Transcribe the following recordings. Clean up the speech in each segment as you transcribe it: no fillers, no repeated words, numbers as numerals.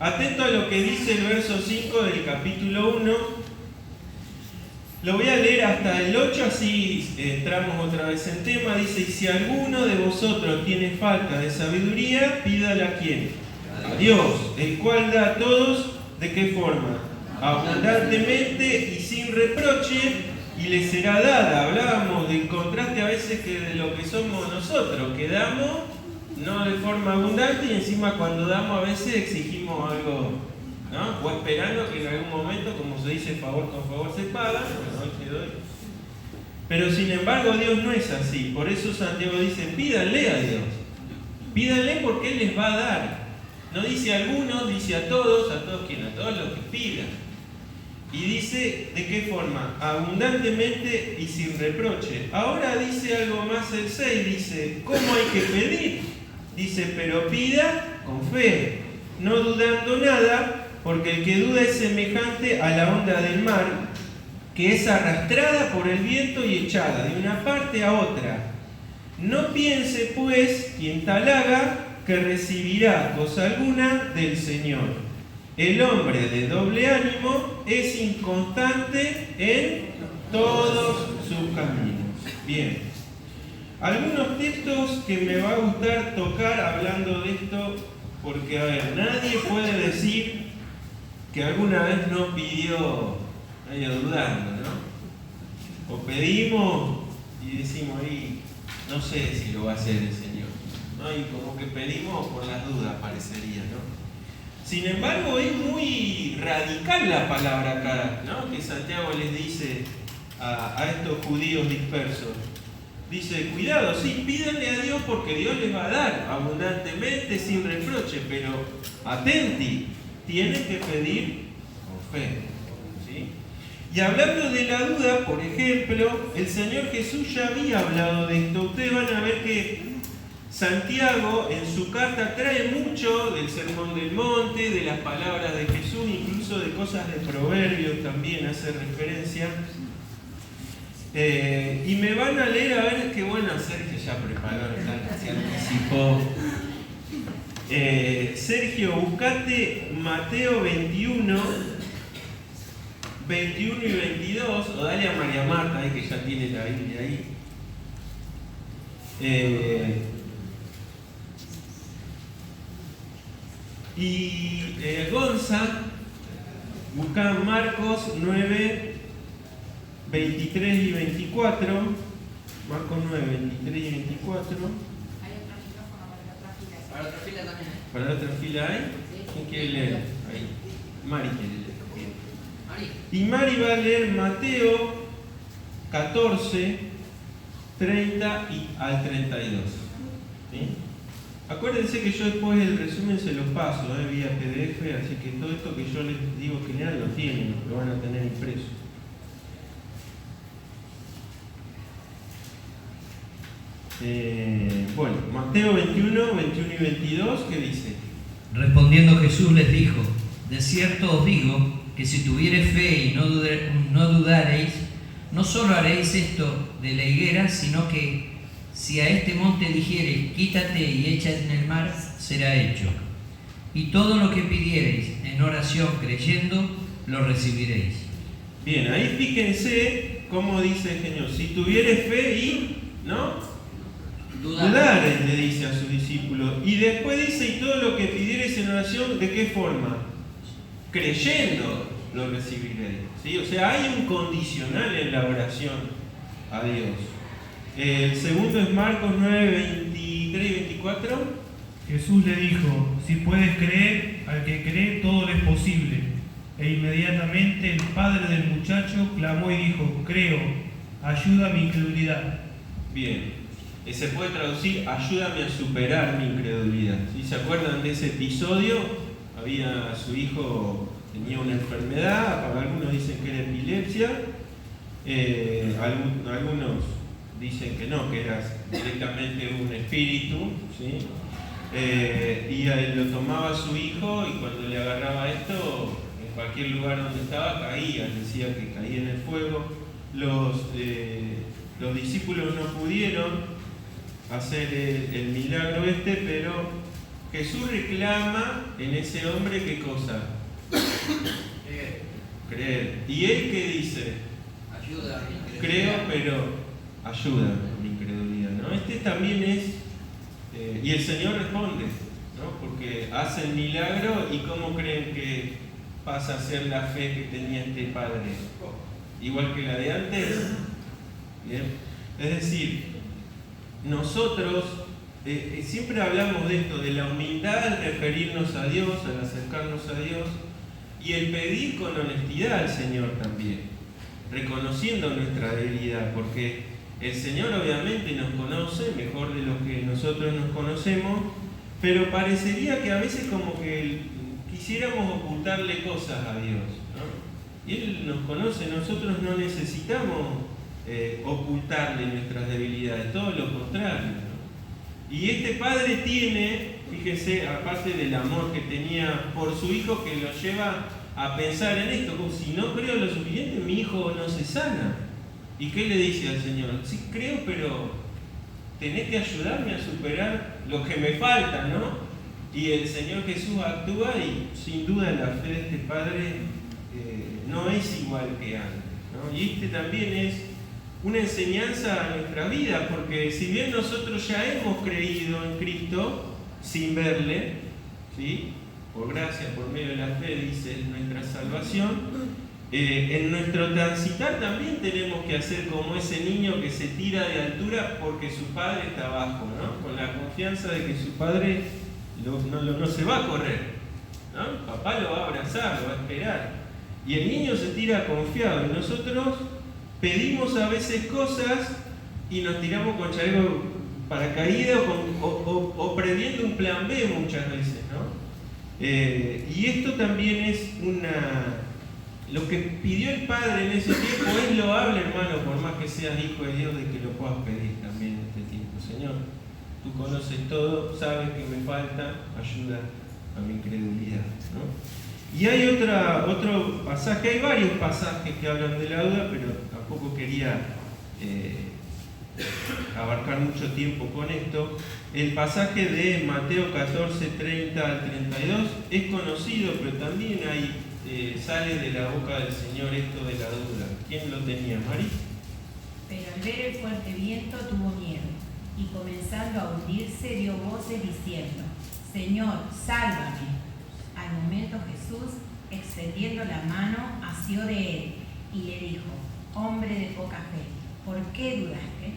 Atento a lo que dice el verso 5 del capítulo 1. Lo voy a leer hasta el 8, así entramos otra vez en tema. Dice: y si alguno de vosotros tiene falta de sabiduría, pídala a ¿quién? A Dios, el cual da a todos, ¿de qué forma? Abundantemente y sin reproche, y le será dada. Hablábamos del contraste a veces que de lo que somos nosotros, que damos no de forma abundante y encima cuando damos a veces exigimos algo, ¿no? O esperando que en algún momento, como se dice, favor con favor se paga. Bueno, hoy te doy. Pero sin embargo Dios no es así. Por eso Santiago dice: pídanle a Dios. Pídanle porque Él les va a dar. No dice a algunos, dice a todos ¿quién? A todos los que pidan. Y dice, ¿de qué forma? Abundantemente y sin reproche. Ahora dice algo más el 6, dice, ¿cómo hay que pedir? Dice, pero pida con fe, no dudando nada, porque el que duda es semejante a la onda del mar, que es arrastrada por el viento y echada de una parte a otra. No piense, pues, quien tal haga, que recibirá cosa alguna del Señor. El hombre de doble ánimo es inconstante en todos sus caminos. Bien. Algunos textos que me va a gustar tocar hablando de esto, porque, a ver, nadie puede decir que alguna vez no pidió medio dudando, ¿no? O pedimos y decimos, ahí, no sé si lo va a hacer el Señor, ¿no? Y como que pedimos por las dudas, parecería, ¿no? Sin embargo, es muy radical la palabra acá, ¿no? Que Santiago les dice a estos judíos dispersos. Dice, cuidado, sí, pídanle a Dios porque Dios les va a dar abundantemente, sin reproche, pero atenti, tienen que pedir con fe, ¿sí? Y hablando de la duda, por ejemplo, el Señor Jesús ya había hablado de esto. Ustedes van a ver que Santiago en su carta trae mucho del Sermón del Monte, de las palabras de Jesús, incluso de cosas de Proverbios también hace referencia. Y me van a leer, a ver qué bueno, Sergio ya preparó, se anticipó. Sergio, buscate Mateo 21 y 22, o dale a María Marta, que ya tiene la Biblia ahí. Y Gonza, busca Marcos 9, 23 y 24. Marcos 9, 23 y 24. Hay otro micrófono para la otra fila. Para la otra fila también. ¿Para la otra fila hay? ¿Quién quiere leer? Ahí. Mari quiere leer. Y Mari va a leer Mateo 14, 30 al 32. ¿Sí? Acuérdense que yo después el resumen se los paso vía PDF, así que todo esto que yo les digo general lo tienen, lo van a tener impreso. Bueno, Mateo 21 y 22, ¿qué dice? Respondiendo Jesús les dijo: de cierto os digo que si tuviereis fe y no dudareis, no solo haréis esto de la higuera, sino que si a este monte dijereis, quítate y échate en el mar, será hecho. Y todo lo que pidiereis en oración creyendo, lo recibiréis. Bien, ahí fíjense cómo dice el Señor: si tuvieres fe y no dudares, le dice a sus discípulos. Y después dice: y todo lo que pidiereis en oración, ¿de qué forma? Creyendo lo recibiréis. ¿Sí? O sea, hay un condicional en la oración a Dios. El segundo es Marcos 9, 23 y 24. Jesús le dijo: si puedes creer, al que cree todo le es posible. E inmediatamente el padre del muchacho clamó y dijo: creo, ayuda a mi incredulidad. Bien, se puede traducir: ayúdame a superar mi incredulidad. ¿Sí? ¿Se acuerdan de ese episodio? Había su hijo, tenía una enfermedad, para algunos dicen que era epilepsia, algunos dicen que no, que era directamente un espíritu, ¿sí? Y lo tomaba su hijo y cuando le agarraba esto, en cualquier lugar donde estaba caía, decía que caía en el fuego. Los discípulos no pudieron hacer el milagro pero Jesús reclama en ese hombre ¿qué cosa? Creer. ¿Y él qué dice? Ayuda a mi incredulidad. Creo, pero ayuda a mi incredulidad, ¿no? Este también es, y el Señor responde, ¿no? Porque hace el milagro y ¿cómo creen que pasa a ser la fe que tenía este padre? Igual que la de antes. ¿Bien? Es decir, nosotros siempre hablamos de esto, de la humildad al referirnos a Dios, al acercarnos a Dios, y el pedir con honestidad al Señor también, reconociendo nuestra debilidad, porque el Señor obviamente nos conoce mejor de lo que nosotros nos conocemos, pero parecería que a veces como que quisiéramos ocultarle cosas a Dios, ¿no? Y Él nos conoce, nosotros no necesitamos ocultarle nuestras debilidades, todo lo contrario, ¿no? Y este padre tiene, fíjese, aparte del amor que tenía por su hijo, que lo lleva a pensar en esto, como si no creo lo suficiente, mi hijo no se sana. ¿Y qué le dice al Señor? Sí creo, pero tenés que ayudarme a superar lo que me falta, ¿no? Y el Señor Jesús actúa y sin duda la fe de este padre no es igual que antes, ¿no? Y este también es una enseñanza a nuestra vida, porque si bien nosotros ya hemos creído en Cristo sin verle, ¿sí? Por gracia, por medio de la fe, dice nuestra salvación, en nuestro transitar también tenemos que hacer como ese niño que se tira de altura porque su padre está abajo, ¿no? Con la confianza de que su padre no se va a correr, ¿no? Papá lo va a abrazar, lo va a esperar. Y el niño se tira confiado, y nosotros pedimos a veces cosas y nos tiramos con chaleco paracaídas o previendo un plan B muchas veces, ¿no? Y esto también es lo que pidió el Padre en ese tiempo es loable, hermano, por más que seas hijo de Dios, de que lo puedas pedir también en este tiempo. Señor, tú conoces todo, sabes que me falta, ayuda a mi incredulidad, ¿no? Y hay otro pasaje, hay varios pasajes que hablan de la duda, pero tampoco quería abarcar mucho tiempo con esto. El pasaje de Mateo 14, 30 al 32 es conocido, pero también sale de la boca del Señor esto de la duda. ¿Quién lo tenía, Mari? Pero al ver el fuerte viento tuvo miedo, y comenzando a hundirse dio voces diciendo: Señor, sálvame. Al momento Jesús, extendiendo la mano, asió de él y le dijo: Hombre de poca fe, ¿por qué dudaste?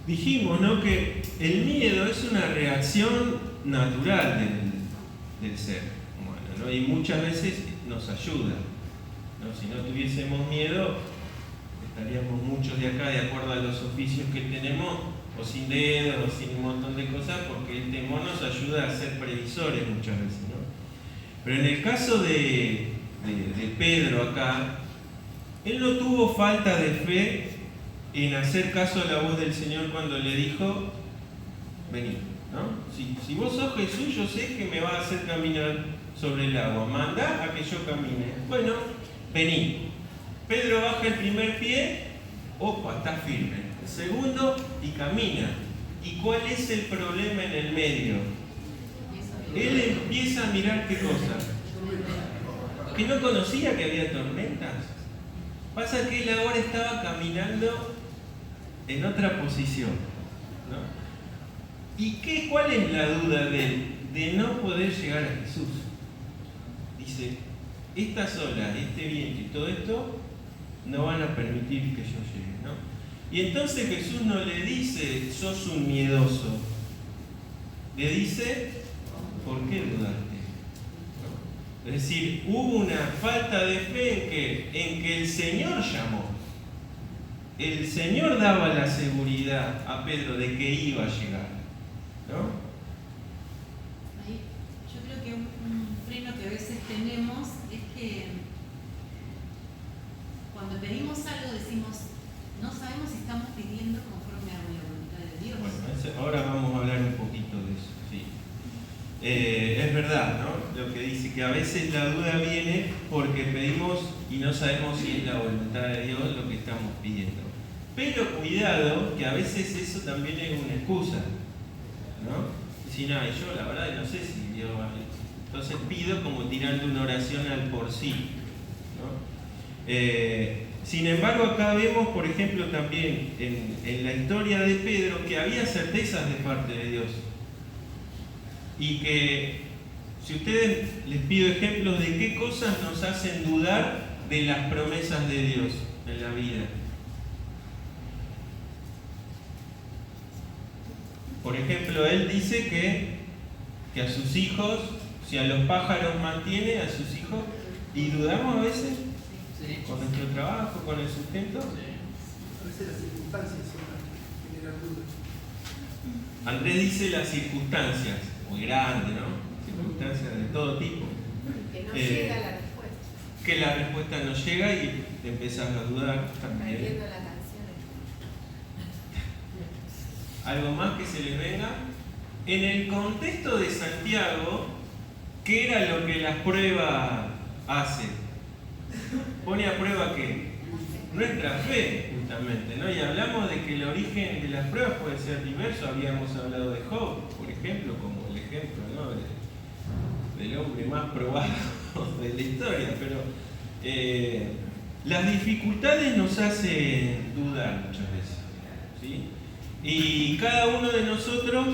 Dijimos, ¿no?, que el miedo es una reacción natural del ser humano, ¿no? Y muchas veces nos ayuda, ¿no? Si no tuviésemos miedo, estaríamos muchos de acá, de acuerdo a los oficios que tenemos, o sin dedos, o sin un montón de cosas, porque el temor nos ayuda a ser previsores muchas veces, ¿no? Pero en el caso de Pedro acá, él no tuvo falta de fe en hacer caso a la voz del Señor cuando le dijo: vení, ¿no? Si vos sos Jesús, yo sé que me vas a hacer caminar sobre el agua, mandá a que yo camine. Bueno, vení. Pedro baja el primer pie, opa, está firme. El segundo, y camina. ¿Y cuál es el problema en el medio? Él empieza a mirar qué cosa. Que no conocía que había tormentas. Pasa que él ahora estaba caminando en otra posición, ¿no? ¿Y cuál es la duda de él? De no poder llegar a Jesús. Dice, estas olas, este viento y todo esto no van a permitir que yo llegue, ¿no? Y entonces Jesús no le dice, sos un miedoso. Le dice, ¿por qué dudaste? ¿No? Es decir, hubo una falta de fe en que el Señor llamó. El Señor daba la seguridad a Pedro de que iba a llegar, ¿no? Ahí, yo creo que un freno que a veces tenemos es que cuando pedimos algo decimos, no sabemos si estamos pidiendo conforme a la voluntad de Dios. Bueno, ahora vamos a hablar un poquito de eso, sí. Es verdad, ¿no? Lo que dice que a veces la duda viene porque pedimos y no sabemos si es la voluntad de Dios lo que estamos pidiendo. Pero cuidado, que a veces eso también es una excusa, ¿no? Es decís, no, yo la verdad no sé si Dios va a... Entonces pido como tirando una oración al por sí, ¿no? Sin embargo, acá vemos, por ejemplo, también en la historia de Pedro, que había certezas de parte de Dios. Y que, si ustedes les pido ejemplos de qué cosas nos hacen dudar de las promesas de Dios en la vida. Por ejemplo, él dice que a sus hijos, si a los pájaros mantiene, a sus hijos, y dudamos a veces con nuestro trabajo, con el sustento. A veces las circunstancias son las que generan dudas. Andrés dice las circunstancias, muy grandes, ¿no? Circunstancias de todo tipo. Que no llega la respuesta. Que la respuesta no llega y te empezás a dudar también. Perdiendo la canción. ¿Algo más que se les venga? En el contexto de Santiago, ¿qué era lo que la prueba hace? Pone a prueba ¿qué? Nuestra fe, justamente, ¿no? Y hablamos de que el origen de las pruebas puede ser diverso. Habíamos hablado de Job, por ejemplo, como el ejemplo, ¿no? del hombre más probado de la historia. Pero las dificultades nos hacen dudar muchas veces, ¿sí? Y cada uno de nosotros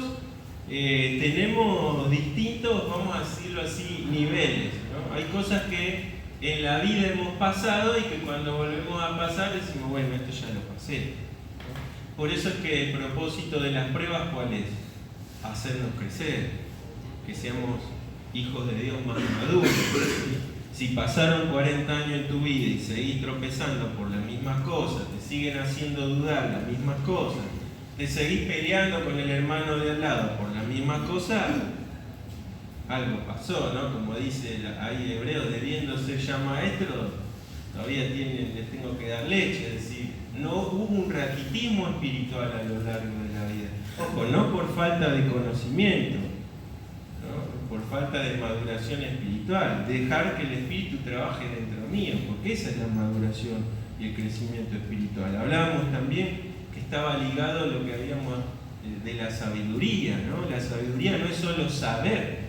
tenemos distintos, vamos a decirlo así, niveles, ¿no? Hay cosas que en la vida hemos pasado y que cuando volvemos a pasar decimos, bueno, esto ya lo pasé, ¿no? Por eso es que el propósito de las pruebas, ¿cuál es? Hacernos crecer, que seamos hijos de Dios más maduros, ¿sí? Si pasaron 40 años en tu vida y seguís tropezando por las mismas cosas, te siguen haciendo dudar las mismas cosas, te seguís peleando con el hermano de al lado por las mismas cosas, algo pasó, ¿no? Como dice ahí Hebreos, debiendo ser ya maestros, todavía les tengo que dar leche, es decir, no hubo un raquitismo espiritual a lo largo de la vida. Ojo, no por falta de conocimiento, ¿no? Por falta de maduración espiritual, dejar que el Espíritu trabaje dentro mío, porque esa es la maduración y el crecimiento espiritual. Hablábamos también que estaba ligado a lo que habíamos de la sabiduría, ¿no? La sabiduría no es solo saber,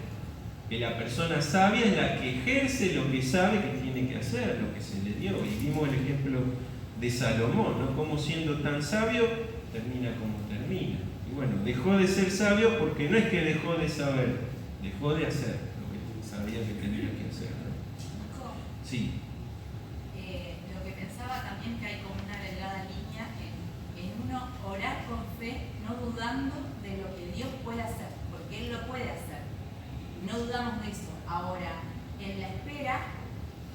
que la persona sabia es la que ejerce lo que sabe que tiene que hacer, lo que se le dio. Y vimos el ejemplo de Salomón, ¿no? Como siendo tan sabio, termina como termina. Y bueno, dejó de ser sabio porque no es que dejó de saber, dejó de hacer lo que sabía que tenía que hacer, ¿no? Sí. Lo que pensaba también que hay como una delgada línea en uno orar con fe, no dudando de lo que Dios puede hacer, porque Él lo puede hacer. No dudamos de eso. Ahora, en la espera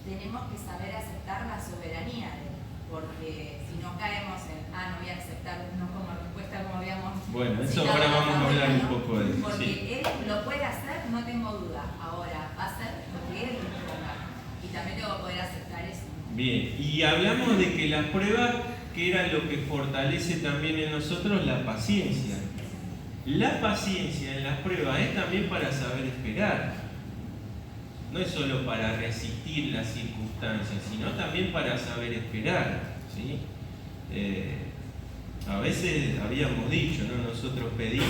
tenemos que saber aceptar la soberanía de Él, porque si no caemos en, no voy a aceptar, no como respuesta como habíamos... Bueno, eso ahora vamos a hablar un poco de eso. Porque Sí. Él lo puede hacer, no tengo duda. Ahora, va a hacer lo que Él me ponga. Y también tengo que poder aceptar eso. Bien, y hablamos de que las pruebas, que era lo que fortalece también en nosotros la paciencia. La paciencia en las pruebas es también para saber esperar. No es solo para resistir las circunstancias, sino también para saber esperar, ¿sí? A veces habíamos dicho, ¿no? Nosotros pedimos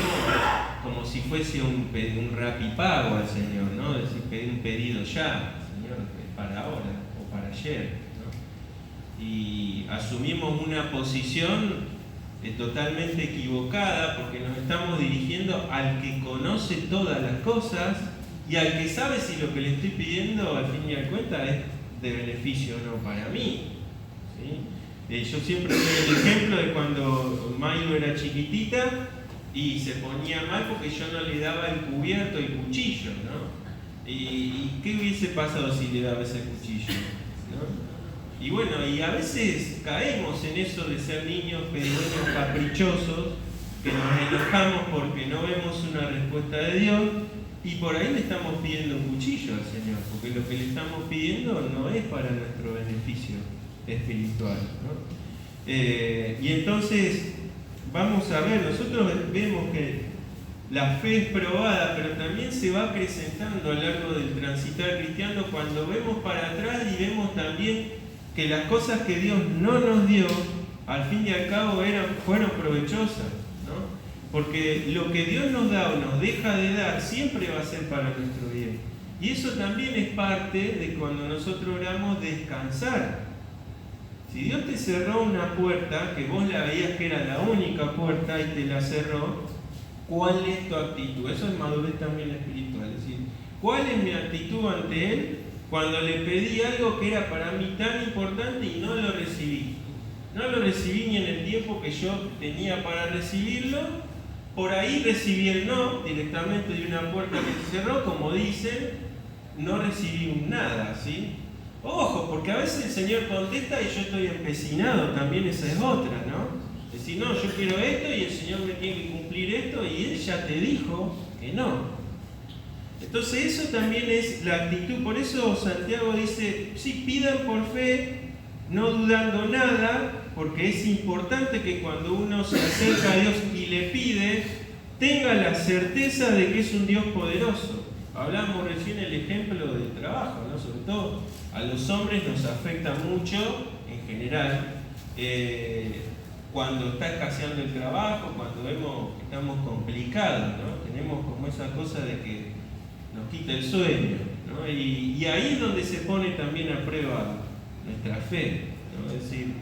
como si fuese un rapipago al Señor, ¿no? Es decir, pedir un pedido ya, Señor, para ahora o para ayer, ¿no? Y asumimos una posición totalmente equivocada, porque nos estamos dirigiendo al que conoce todas las cosas y al que sabe si lo que le estoy pidiendo al fin y al cuenta es de beneficio o no para mí, ¿sí? Yo siempre doy el ejemplo de cuando Mailo era chiquitita y se ponía mal porque yo no le daba el cubierto y el cuchillo, ¿no? ¿Y qué hubiese pasado si le daba ese cuchillo? ¿No? Y bueno, y a veces caemos en eso de ser niños pedigüeños caprichosos, que nos enojamos porque no vemos una respuesta de Dios y por ahí le estamos pidiendo un cuchillo al Señor, porque lo que le estamos pidiendo no es para nuestro beneficio espiritual, ¿no? Y entonces, vamos a ver, nosotros vemos que la fe es probada, pero también se va acrecentando a lo largo del transitar cristiano cuando vemos para atrás y vemos también que las cosas que Dios no nos dio, al fin y al cabo fueron provechosas, ¿no? Porque lo que Dios nos da o nos deja de dar siempre va a ser para nuestro bien. Y eso también es parte de cuando nosotros oramos descansar. Si Dios te cerró una puerta, que vos la veías que era la única puerta y te la cerró, ¿cuál es tu actitud? Eso es madurez también espiritual. Es decir, ¿cuál es mi actitud ante Él cuando le pedí algo que era para mí tan importante y no lo recibí? No lo recibí ni en el tiempo que yo tenía para recibirlo. Por ahí recibí el no directamente de una puerta que se cerró, como dicen, no recibí un nada, ¿sí? Ojo, porque a veces el Señor contesta y yo estoy empecinado, también esa es otra, ¿no? Es decir, no, yo quiero esto y el Señor me tiene que cumplir esto y Él ya te dijo que no. Entonces eso también es la actitud, por eso Santiago dice, sí, pidan por fe, no dudando nada, porque es importante que cuando uno se acerca a Dios y le pide, tenga la certeza de que es un Dios poderoso. Hablamos recién el ejemplo del trabajo, ¿no? Sobre todo a los hombres nos afecta mucho, en general, cuando está escaseando el trabajo, cuando vemos que estamos complicados, ¿no? Tenemos como esa cosa de que nos quita el sueño, ¿no? Y ahí es donde se pone también a prueba nuestra fe, ¿no? Es decir,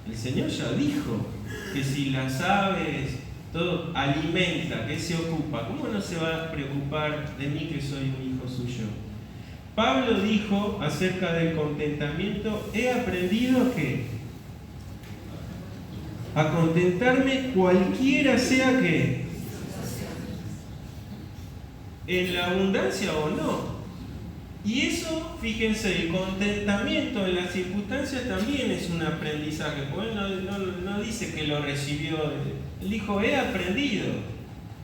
el Señor ya dijo que si las aves, todo alimenta, que se ocupa, ¿cómo no se va a preocupar de mí que soy un hijo suyo? Pablo dijo acerca del contentamiento, he aprendido que a contentarme cualquiera sea que en la abundancia o no. Y eso, fíjense, el contentamiento en las circunstancias también es un aprendizaje, porque él no dice que lo recibió, él dijo, he aprendido.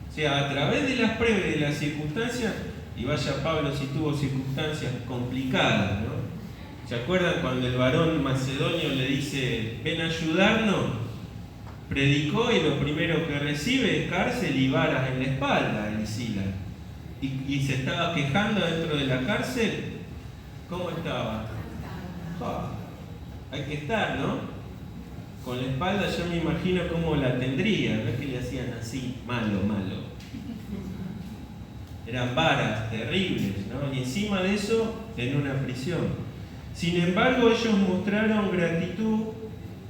O sea, a través de las pruebas y de las circunstancias, y vaya Pablo si tuvo circunstancias complicadas, ¿no? ¿Se acuerdan cuando el varón macedonio le dice, ven a ayudarnos? Predicó y lo primero que recibe es cárcel y varas en la espalda, en Silas. Y se estaba quejando dentro de la cárcel. ¿Cómo estaba? Hay que estar, ¿no? Con la espalda yo me imagino cómo la tendría, no es que le hacían así, malo. Eran varas terribles, ¿no? Y encima de eso, en una prisión. Sin embargo, ellos mostraron gratitud,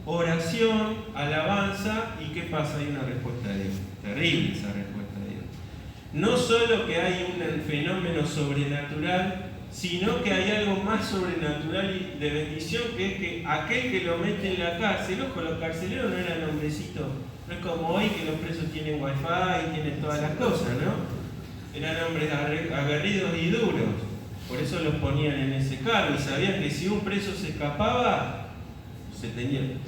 oración, alabanza, ¿y qué pasa? Hay una respuesta de Dios. Terrible esa respuesta de Dios. No solo que hay un fenómeno sobrenatural, sino que hay algo más sobrenatural y de bendición, que es que aquel que lo mete en la cárcel, ojo, los carceleros no eran hombrecitos, no es como hoy que los presos tienen wifi y tienen todas las cosas, ¿no? Eran hombres aguerridos y duros, por eso los ponían en ese cargo y sabían que si un preso se escapaba,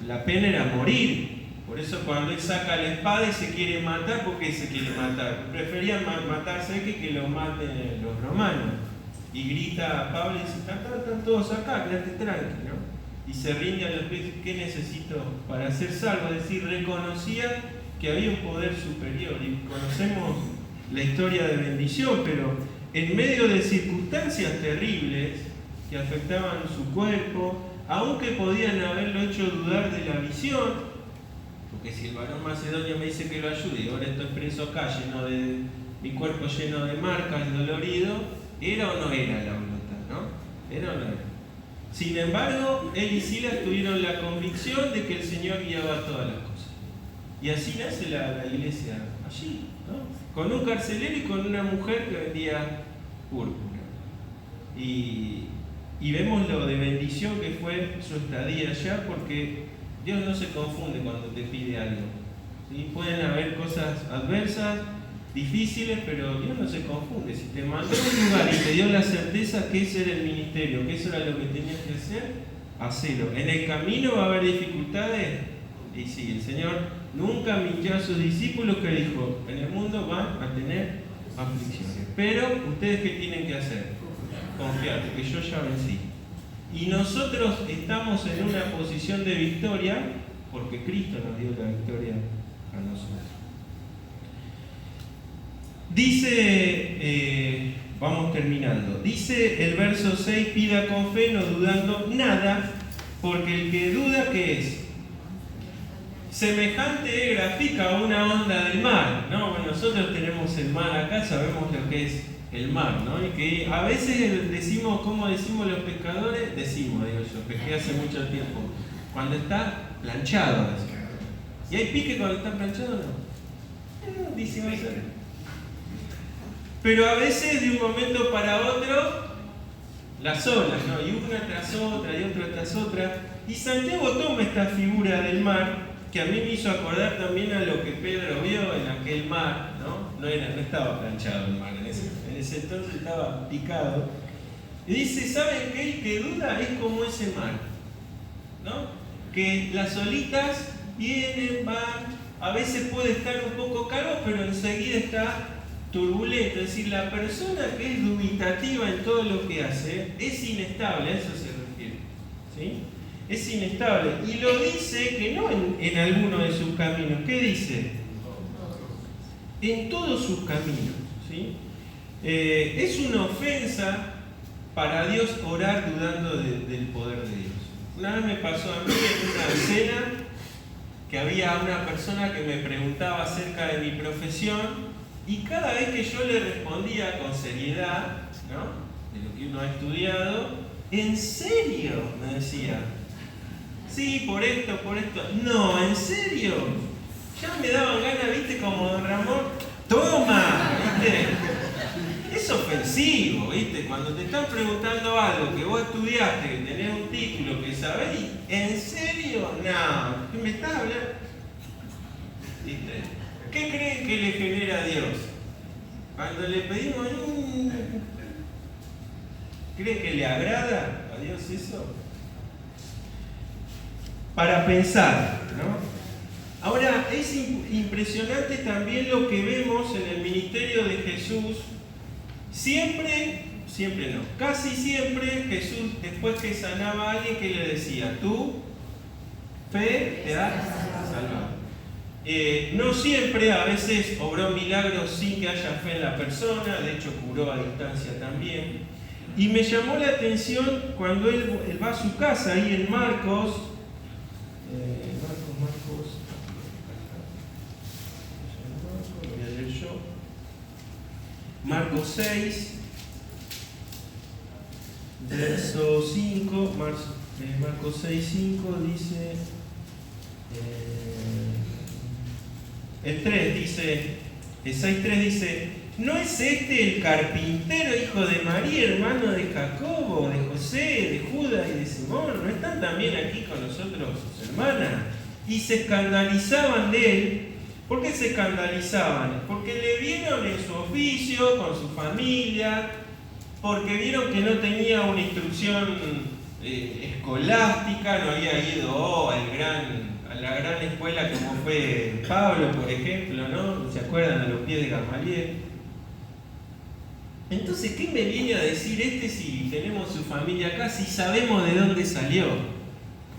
la pena era morir. Por eso cuando él saca la espada y se quiere matar, ¿por qué se quiere matar? Preferían matarse que lo maten los romanos. Y grita a Pablo y dice, están todos acá, quédate tranqui, ¿no? Y se rinde a los pies, ¿qué necesito para ser salvo? Es decir, reconocía que había un poder superior. Y conocemos la historia de bendición, pero en medio de circunstancias terribles que afectaban su cuerpo, aunque podían haberlo hecho dudar de la visión, porque si el varón macedonio me dice que lo ayude y ahora estoy preso acá, mi cuerpo lleno de marcas, dolorido, ¿era o no era la voluntad? ¿No? ¿Era o no era? Sin embargo, él y Silas tuvieron la convicción de que el Señor guiaba todas las cosas. Y así nace la iglesia allí, ¿no? Con un carcelero y con una mujer que vendía púrpura. Y vemos lo de bendición que fue su estadía allá, porque Dios no se confunde cuando te pide algo. ¿Sí? Pueden haber cosas adversas, difíciles, pero Dios no se confunde. Si te mandó a un lugar y te dio la certeza que ese era el ministerio, que eso era lo que tenías que hacer, hacelo. En el camino va a haber dificultades, y sí, el Señor nunca mintió a sus discípulos, que dijo, en el mundo van a tener aflicciones. Pero, ¿ustedes qué tienen que hacer? Confiar, porque yo ya vencí. Y nosotros estamos en una posición de victoria porque Cristo nos dio la victoria a nosotros. Dice, vamos terminando, dice el verso 6, pida con fe, no dudando nada, porque el que duda, ¿qué es? Semejante grafica una onda del mar, ¿no? Bueno, nosotros tenemos el mar acá, sabemos lo que es el mar, ¿no? Y que a veces decimos, ¿cómo decimos los pescadores? Digo yo, pesqué hace mucho tiempo. Cuando está planchado, decimos. ¿Y hay pique cuando está planchado? No. Dice eso. Pero a veces de un momento para otro, las olas, ¿no? Y una tras otra, y otra tras otra. Y Santiago toma esta figura del mar, que a mí me hizo acordar también a lo que Pedro vio en aquel mar, ¿no? No estaba planchado el mar, en ese entonces estaba picado. Y dice, ¿saben qué? El que duda es como ese mar, ¿no? Que las olitas vienen, van, a veces puede estar un poco calmo, pero enseguida está turbulento. Es decir, la persona que es dubitativa en todo lo que hace es inestable, a eso se refiere, ¿sí? Es inestable. Y lo dice que no en alguno de sus caminos. ¿Qué dice? En todos sus caminos, ¿sí? Es una ofensa para Dios orar dudando del poder de Dios. Una vez me pasó a mí en una cena que había una persona que me preguntaba acerca de mi profesión y cada vez que yo le respondía con seriedad, ¿no? De lo que uno ha estudiado, ¿en serio? Me decía. Sí, por esto. No, ¿en serio? Ya me daban ganas, ¿viste? Como don Ramón. ¡Toma! ¿Viste? Es ofensivo, ¿viste? Cuando te están preguntando algo que vos estudiaste, que tenés un título, que sabés, ¿en serio? No, ¿qué me estás hablando? ¿Viste? ¿Qué creen que le genera a Dios? Cuando le pedimos ¿creen que le agrada a Dios eso? Para pensar, ¿no? Ahora, es impresionante también lo que vemos en el ministerio de Jesús. Siempre no, casi siempre Jesús, después que sanaba a alguien, ¿qué le decía? Tu fe te ha salvado. No siempre, a veces obró milagros sin que haya fe en la persona, de hecho curó a distancia también. Y me llamó la atención cuando él va a su casa, ahí en Marcos, lo voy a leer yo. Marcos 6, verso 5, Marcos 6, 5 dice, el 3 dice, el 6.3 dice, ¿no es este el carpintero, hijo de María, hermano de Jacobo, de José, de Judas y de Simón? ¿No están también aquí con nosotros sus hermanas? Y se escandalizaban de él. ¿Por qué se escandalizaban? Porque le vieron en su oficio, con su familia, porque vieron que no tenía una instrucción escolástica, no había ido a la gran escuela como fue Pablo, por ejemplo, ¿no? ¿Se acuerdan? A los pies de Gamaliel. Entonces, ¿qué me viene a decir si tenemos su familia acá, si sabemos de dónde salió?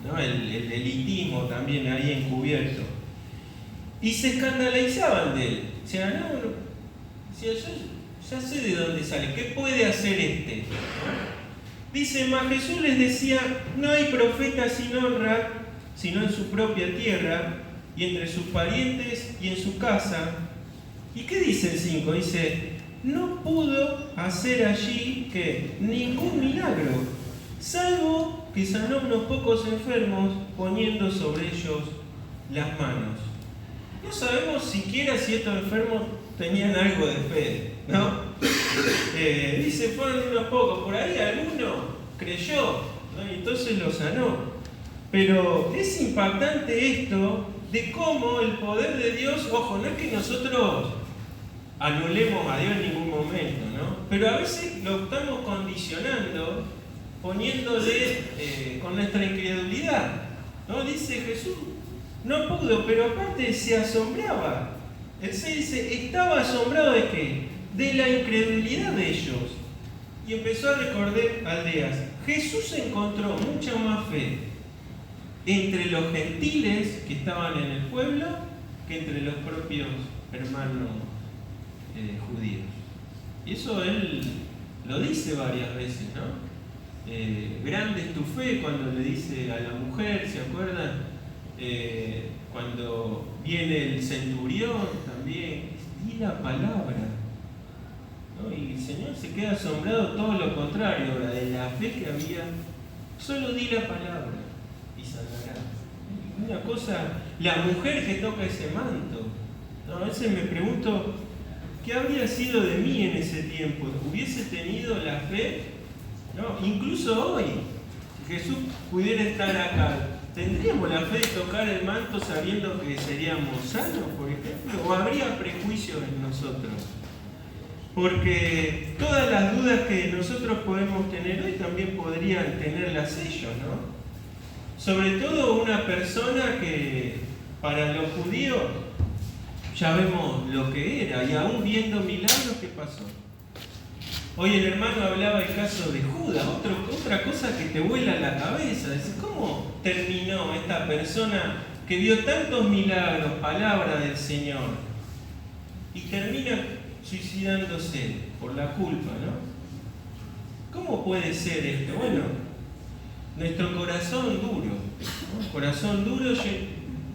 ¿No? El elitismo también ahí encubierto. Y se escandalizaban de él. O sea, yo ya sé de dónde sale. ¿Qué puede hacer este? Dice, mas Jesús les decía, no hay profeta sin honra, sino en su propia tierra, y entre sus parientes y en su casa. ¿Y qué dice el 5? Dice, no pudo hacer allí que ningún milagro, salvo que sanó unos pocos enfermos poniendo sobre ellos las manos. No sabemos siquiera si estos enfermos tenían algo de fe, ¿no? Dice, fueron unos pocos, por ahí alguno creyó, ¿no? Y entonces lo sanó. Pero es impactante esto de cómo el poder de Dios, ojo, no es que nosotros anulemos a Dios en ningún momento, ¿no? Pero a veces lo estamos condicionando, poniéndole con nuestra incredulidad, ¿no? Dice Jesús, no pudo, pero aparte se asombraba. El 6 dice, estaba asombrado ¿de qué? De la incredulidad de ellos. Y empezó a recorrer aldeas. Jesús encontró mucha más fe entre los gentiles que estaban en el pueblo que entre los propios hermanos judíos. Y eso él lo dice varias veces, ¿no? Grande es tu fe cuando le dice a la mujer, ¿se acuerdan? cuando viene el centurión también, di la palabra, ¿no? Y el Señor se queda asombrado, todo lo contrario, ahora, de la fe que había, solo di la palabra y sanará. Una cosa, la mujer que toca ese manto, ¿no? A veces me pregunto, ¿qué habría sido de mí en ese tiempo? ¿Hubiese tenido la fe? ¿No? Incluso hoy, si Jesús pudiera estar acá, ¿tendríamos la fe de tocar el manto sabiendo que seríamos sanos, por ejemplo? ¿O habría prejuicios en nosotros? Porque todas las dudas que nosotros podemos tener hoy también podrían tenerlas ellos, ¿no? Sobre todo una persona que para los judíos ya vemos lo que era, y aún viendo milagros, ¿qué pasó? Hoy el hermano hablaba del caso de Judas, otra cosa que te vuela la cabeza. Es ¿cómo terminó esta persona que vio tantos milagros, palabra del Señor, y termina suicidándose por la culpa, ¿no? ¿Cómo puede ser esto? Bueno, nuestro corazón duro, ¿no? Corazón duro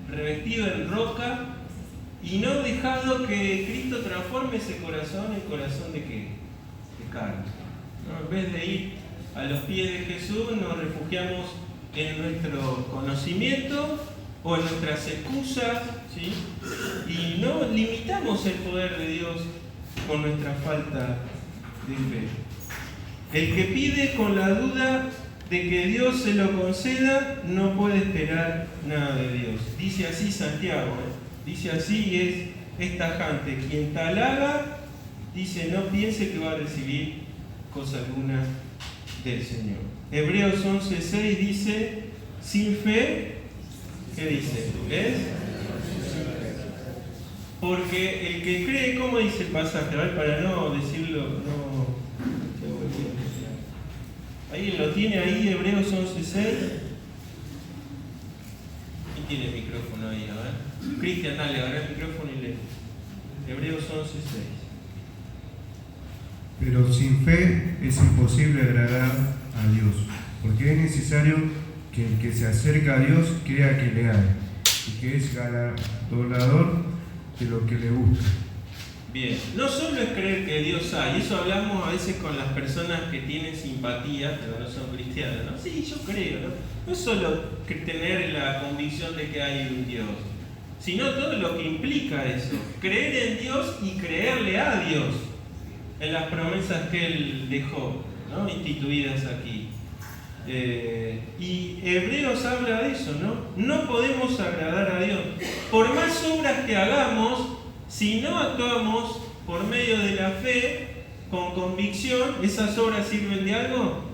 revestido en roca y no dejado que Cristo transforme ese corazón en corazón de ¿qué? De carne, ¿no? En vez de ir a los pies de Jesús, nos refugiamos en nuestro conocimiento o en nuestras excusas, ¿sí? Y no limitamos el poder de Dios con nuestra falta de fe. El que pide con la duda de que Dios se lo conceda, no puede esperar nada de Dios. Dice así Santiago, dice así y es tajante. Quien tal haga, dice, no piense que va a recibir cosa alguna del Señor. Hebreos 11:6 dice, sin fe, ¿qué dice? ¿Ves? Porque el que cree, ¿cómo dice el pasaje? A ver, para no decirlo, no. Ahí lo tiene ahí, Hebreos 11:6. ¿Quién tiene el micrófono ahí? A ver. Cristian, dale, agarra el micrófono y lee. Hebreos 11:6. Pero sin fe es imposible agradar a Dios, porque es necesario que el que se acerca a Dios crea que le hay, y que es galardonador de lo que le gusta. Bien, no solo es creer que Dios hay, eso hablamos a veces con las personas que tienen simpatía, pero no son cristianas, ¿no? Sí, yo creo, ¿no? No es solo tener la convicción de que hay un Dios, sino todo lo que implica eso, creer en Dios y creerle a Dios en las promesas que Él dejó, ¿no? Instituidas aquí. Y Hebreos habla de eso, ¿no? No podemos agradar a Dios. Por más obras que hagamos, si no actuamos por medio de la fe, con convicción, ¿esas obras sirven de algo?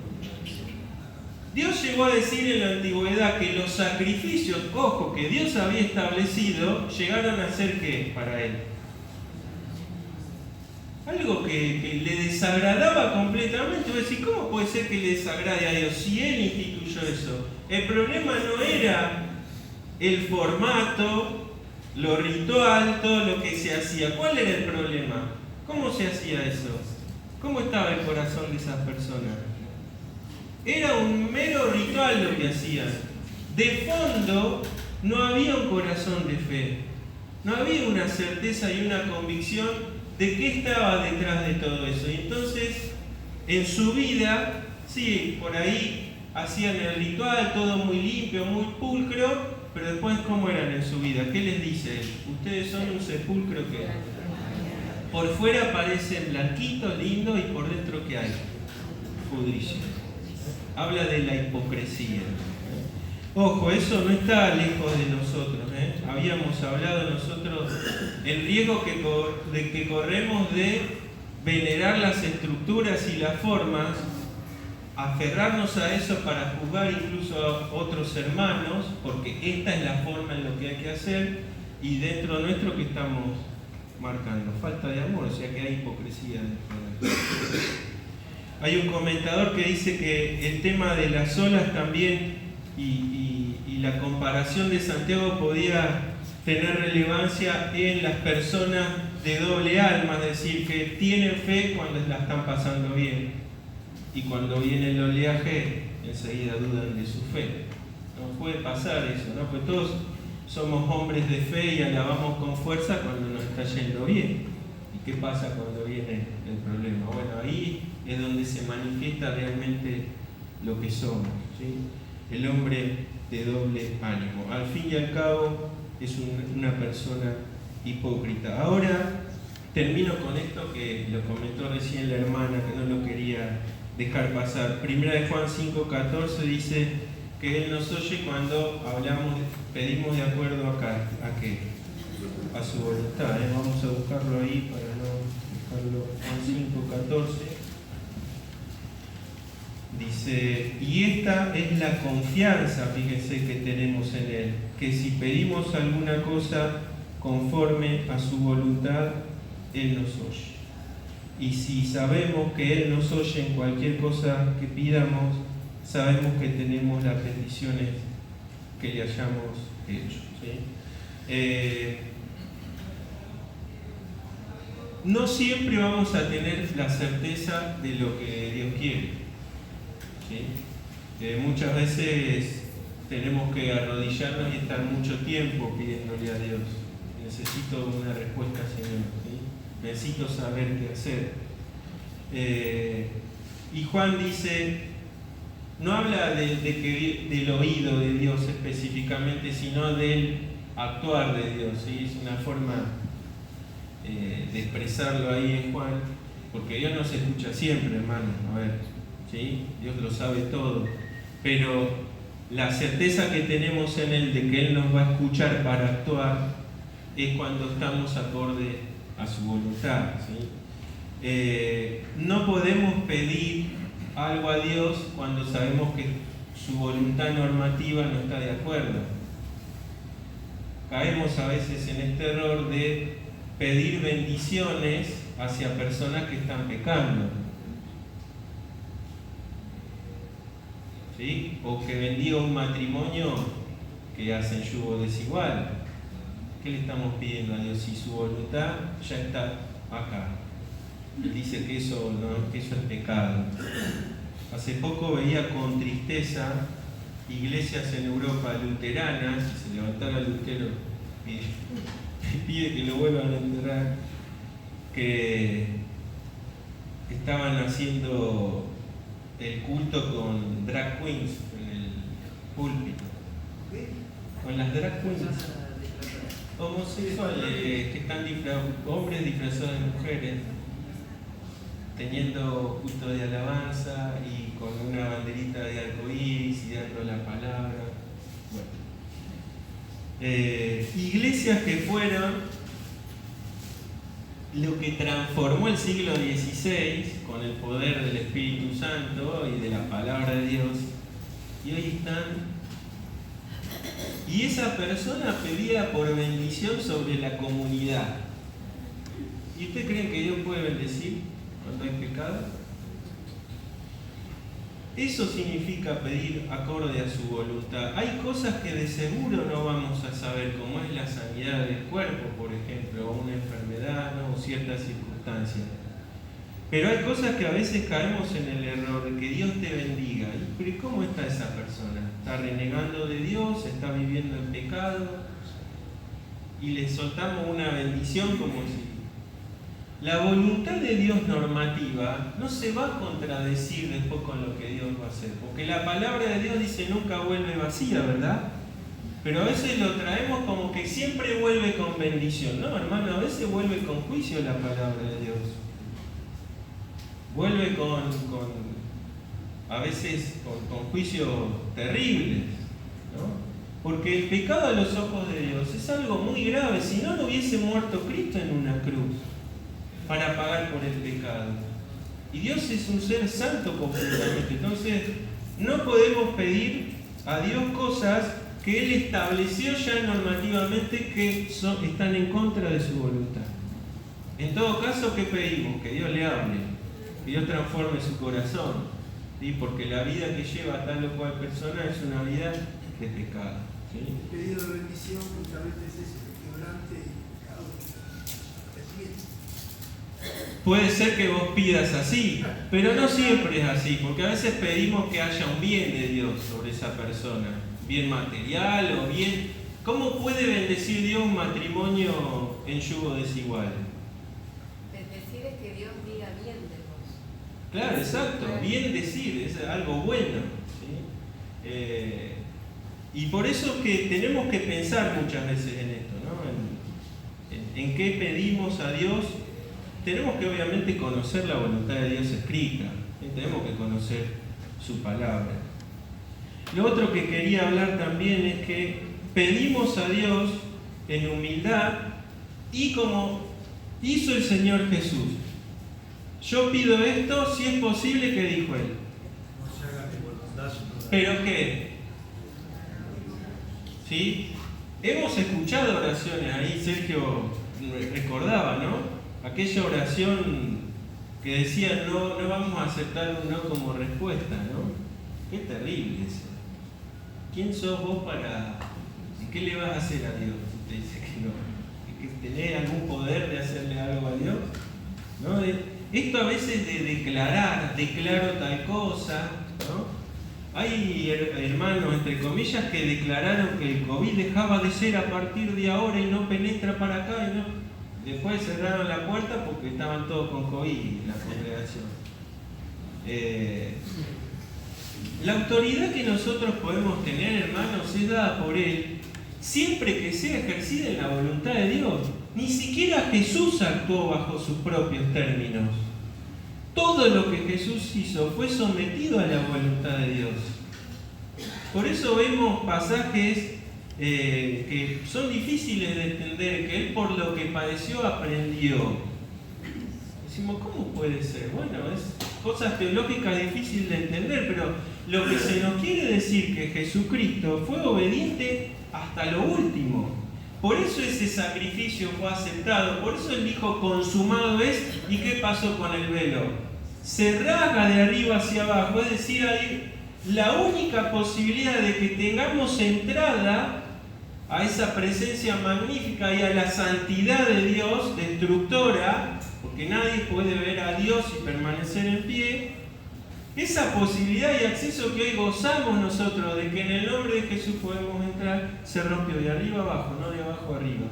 Dios llegó a decir en la antigüedad que los sacrificios, ojo, que Dios había establecido, llegaron a ser ¿qué? Para Él. Algo que le desagradaba completamente. Voy a decir, ¿cómo puede ser que le desagrade a Dios si Él instituyó eso? El problema no era el formato, lo ritual, todo lo que se hacía. ¿Cuál era el problema? ¿Cómo se hacía eso? ¿Cómo estaba el corazón de esas personas? Era un mero ritual lo que hacían. De fondo no había un corazón de fe. No había una certeza y una convicción de qué estaba detrás de todo eso. Y entonces, en su vida, sí, por ahí hacían el ritual, todo muy limpio, muy pulcro, pero después, ¿cómo eran en su vida? ¿Qué les dice él? Ustedes son un sepulcro que por fuera parecen blanquitos, lindos, y por dentro, ¿qué hay? Pudrición. Habla de la hipocresía. Ojo, eso no está lejos de nosotros, ¿eh? Habíamos hablado nosotros el riesgo que corremos de venerar las estructuras y las formas, aferrarnos a eso para juzgar incluso a otros hermanos, porque esta es la forma en lo que hay que hacer, y dentro nuestro que estamos marcando falta de amor, o sea que hay hipocresía dentro de esto. Hay un comentador que dice que el tema de las olas también y la comparación de Santiago podía tener relevancia en las personas de doble alma, es decir, que tienen fe cuando la están pasando bien, y cuando viene el oleaje enseguida dudan de su fe. No puede pasar eso, ¿no? Pues todos somos hombres de fe y alabamos con fuerza cuando nos está yendo bien. ¿Y qué pasa cuando viene el problema? Bueno, ahí es donde se manifiesta realmente lo que somos, ¿sí? El hombre de doble ánimo. Al fin y al cabo es una persona hipócrita. Ahora termino con esto que lo comentó recién la hermana, que no lo quería dejar pasar. Primera de Juan 5:14 dice que Él nos oye cuando pedimos de acuerdo a qué, a su voluntad. Vamos a buscarlo ahí para no dejarlo. Juan 5:14 dice, y esta es la confianza, fíjense, que tenemos en Él, que si pedimos alguna cosa conforme a su voluntad, Él nos oye. Y si sabemos que Él nos oye en cualquier cosa que pidamos, sabemos que tenemos las peticiones que le hayamos hecho, ¿sí? No siempre vamos a tener la certeza de lo que Dios quiere, ¿sí? Muchas veces tenemos que arrodillarnos y estar mucho tiempo pidiéndole a Dios. Necesito una respuesta, Señor, ¿sí? Necesito saber qué hacer. Y Juan dice, no habla del oído de Dios específicamente, sino del actuar de Dios, ¿sí? Es una forma de expresarlo ahí en Juan, porque Dios no se escucha siempre, hermano, a ver, ¿sí? Dios lo sabe todo, pero la certeza que tenemos en Él de que Él nos va a escuchar para actuar es cuando estamos acorde a su voluntad, ¿sí? No podemos pedir algo a Dios cuando sabemos que su voluntad normativa no está de acuerdo. Caemos a veces en este error de pedir bendiciones hacia personas que están pecando, ¿sí? O que bendiga un matrimonio que hacen yugo desigual. ¿Qué le estamos pidiendo a Dios si su voluntad ya está acá? Él dice que eso es pecado. Hace poco veía con tristeza iglesias en Europa luteranas, si se levantara Lutero, pide que lo vuelvan a enterrar, que estaban haciendo el culto con drag queens en el púlpito. Con las drag queens homosexuales que están hombres disfrazados de mujeres, teniendo culto de alabanza y con una banderita de arcoíris y dando la palabra. Bueno. Iglesias que fueron lo que transformó el siglo XVI con el poder del Espíritu Santo y de la palabra de Dios, y hoy están. Y esa persona pedía por bendición sobre la comunidad. ¿Y ustedes creen que Dios puede bendecir cuando hay pecado? Eso significa pedir acorde a su voluntad. Hay cosas que de seguro no vamos a saber, como es la sanidad del cuerpo, por ejemplo, o una enfermedad, ¿no? O ciertas circunstancias. Pero hay cosas que a veces caemos en el error de que Dios te bendiga. ¿Pero cómo está esa persona? ¿Está renegando de Dios? ¿Está viviendo en pecado? Y le soltamos una bendición como si... La voluntad de Dios normativa no se va a contradecir después con lo que Dios va a hacer. Porque la palabra de Dios dice nunca vuelve vacía, ¿verdad? Pero a veces lo traemos como que siempre vuelve con bendición. No, hermano, a veces vuelve con juicio la palabra de Dios. Vuelve a veces con juicios terribles, ¿no? Porque el pecado a los ojos de Dios es algo muy grave. Si no, no hubiese muerto Cristo en una cruz para pagar por el pecado. Y Dios es un ser santo completamente. Entonces, no podemos pedir a Dios cosas que Él estableció ya normativamente que están en contra de su voluntad. En todo caso, ¿qué pedimos? Que Dios le hable, que Dios transforme su corazón, ¿sí? Porque la vida que lleva tal o cual persona es una vida de pecado, ¿sí? El pedido de bendición justamente es ese, quebrante y pecado. Puede ser que vos pidas así, pero no siempre es así, porque a veces pedimos que haya un bien de Dios sobre esa persona, bien material o bien ¿Cómo puede bendecir Dios un matrimonio en yugo desigual? Bendecir es que Dios diga bien de vos. Claro, exacto, bien decir, es algo bueno, ¿sí? Y por eso que tenemos que pensar muchas veces en esto, ¿no? En qué pedimos a Dios. Tenemos que obviamente conocer la voluntad de Dios escrita, ¿sí? Tenemos que conocer su palabra. Lo otro que quería hablar también es que pedimos a Dios en humildad y como hizo el Señor Jesús. Yo pido esto si es posible, que dijo Él. ¿Pero qué? ¿Sí? Hemos escuchado oraciones ahí, Sergio recordaba, ¿no? Aquella oración que decía no vamos a aceptar un no como respuesta, ¿no? Qué terrible eso. ¿Quién sos vos para... ¿Qué le vas a hacer a Dios? Si te dice que no. ¿Que tenés algún poder de hacerle algo a Dios? ¿No? Esto a veces de declaro tal cosa, ¿no? Hay hermanos, entre comillas, que declararon que el COVID dejaba de ser a partir de ahora y no penetra para acá y no... Después cerraron la puerta porque estaban todos con COVID en la congregación. La autoridad que nosotros podemos tener, hermanos, es dada por Él, siempre que sea ejercida en la voluntad de Dios. Ni siquiera Jesús actuó bajo sus propios términos. Todo lo que Jesús hizo fue sometido a la voluntad de Dios. Por eso vemos pasajes que son difíciles de entender, que Él por lo que padeció aprendió. Decimos, ¿cómo puede ser? Bueno, es cosas teológicas difíciles de entender, pero lo que se nos quiere decir que Jesucristo fue obediente hasta lo último. Por eso ese sacrificio fue aceptado, por eso Él dijo, consumado es. ¿Y qué pasó con el velo? Se rasga de arriba hacia abajo, es decir, hay la única posibilidad de que tengamos entrada a esa presencia magnífica y a la santidad de Dios, destructora, porque nadie puede ver a Dios y permanecer en pie. Esa posibilidad y acceso que hoy gozamos nosotros de que en el nombre de Jesús podemos entrar, se rompió de arriba abajo, no de abajo arriba.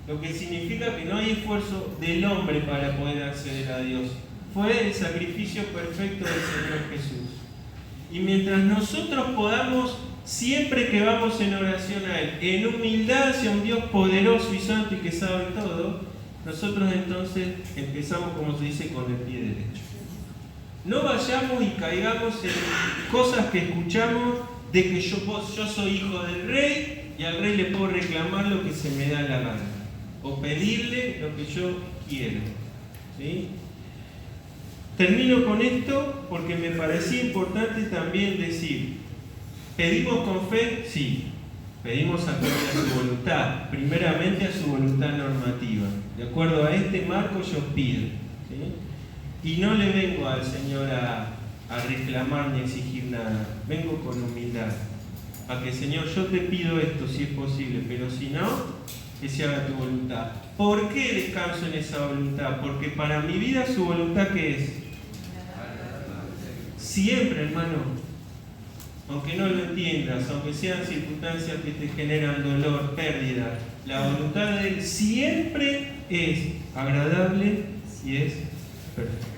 Lo que significa que no hay esfuerzo del hombre para poder acceder a Dios. Fue el sacrificio perfecto del Señor Jesús. Y mientras nosotros podamos, siempre que vamos en oración a Él, en humildad hacia un Dios poderoso y santo y que sabe todo, nosotros entonces empezamos, como se dice, con el pie derecho. No vayamos y caigamos en cosas que escuchamos de que yo soy hijo del rey y al rey le puedo reclamar lo que se me da la gana o pedirle lo que yo quiero, ¿sí? Termino con esto porque me parecía importante también decir, ¿pedimos con fe? Sí. Pedimos acorde a su voluntad, primeramente a su voluntad normativa. De acuerdo a este marco yo pido, ¿sí? Y no le vengo al Señor a reclamar ni exigir nada, vengo con humildad. A que, Señor, yo te pido esto si es posible, pero si no, que se haga tu voluntad. ¿Por qué descanso en esa voluntad? Porque para mi vida su voluntad, ¿qué es? Siempre, hermano, aunque no lo entiendas, aunque sean circunstancias que te generan dolor, pérdida, la voluntad de Él siempre es agradable y es perfecta.